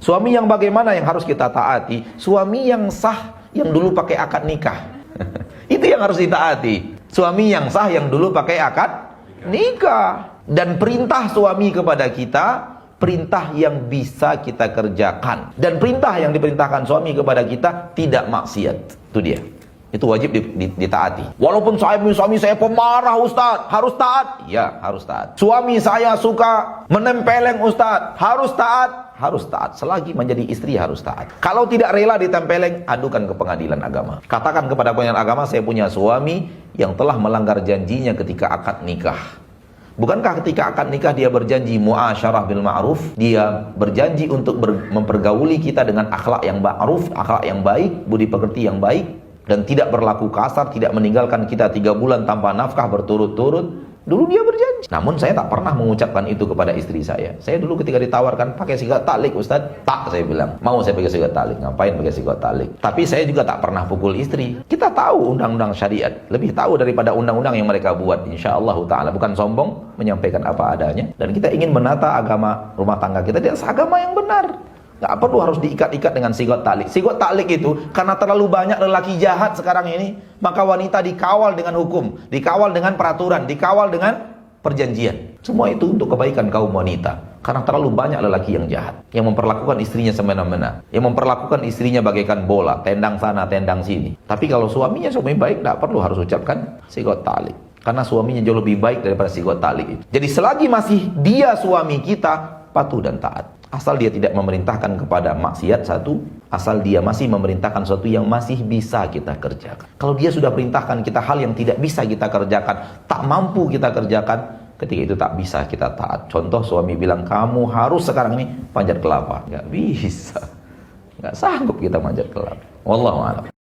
Suami yang bagaimana yang harus kita taati? Suami yang sah, yang dulu pakai akad nikah. Itu yang harus ditaati. Suami yang sah, yang dulu pakai akad nikah. Dan perintah suami kepada kita, perintah yang bisa kita kerjakan. Dan perintah yang diperintahkan suami kepada kita tidak maksiat. Itu dia. Itu wajib ditaati. Walaupun suami saya pemarah Ustaz, harus taat? Ya, harus taat. Suami saya suka menempeleng Ustaz, harus taat? Harus taat. Selagi menjadi istri harus taat. Kalau tidak rela ditempeleng, adukan ke pengadilan agama. Katakan kepada pengadilan agama, saya punya suami yang telah melanggar janjinya ketika akad nikah. Bukankah ketika akad nikah dia berjanji muasyarah bil ma'ruf, dia berjanji untuk mempergauli kita dengan akhlak yang ma'ruf, akhlak yang baik, budi pekerti yang baik, dan tidak berlaku kasar, tidak meninggalkan kita 3 bulan tanpa nafkah berturut-turut. Dulu dia berjanji. Namun saya tak pernah mengucapkan itu kepada istri saya. Saya dulu ketika ditawarkan pakai sigat talik Ustaz, tak, saya bilang. Mau saya pakai sigat talik, ngapain pakai sigat talik? Tapi saya juga tak pernah pukul istri. Kita tahu undang-undang syariat, lebih tahu daripada undang-undang yang mereka buat. Insyaallah taala, bukan sombong, menyampaikan apa adanya. Dan kita ingin menata agama rumah tangga kita dengan agama yang benar. Gak perlu harus diikat-ikat dengan sigot talik. Sigot talik itu karena terlalu banyak lelaki jahat sekarang ini, maka wanita dikawal dengan hukum, dikawal dengan peraturan, dikawal dengan perjanjian. Semua itu untuk kebaikan kaum wanita. Karena terlalu banyak lelaki yang jahat, yang memperlakukan istrinya semena-mena, yang memperlakukan istrinya bagaikan bola, tendang sana, tendang sini. Tapi kalau suaminya suami baik, gak perlu harus ucapkan sigot talik. Karena suaminya jauh lebih baik daripada sigot talik itu. Jadi selagi masih dia suami kita, patuh dan taat. Asal dia tidak memerintahkan kepada maksiat satu, asal dia masih memerintahkan sesuatu yang masih bisa kita kerjakan. Kalau dia sudah perintahkan kita hal yang tidak bisa kita kerjakan, tak mampu kita kerjakan, ketika itu tak bisa kita taat. Contoh suami bilang, kamu harus sekarang ini panjat kelapa. Nggak bisa. Nggak sanggup kita manjat kelapa. Wallahu a'lam.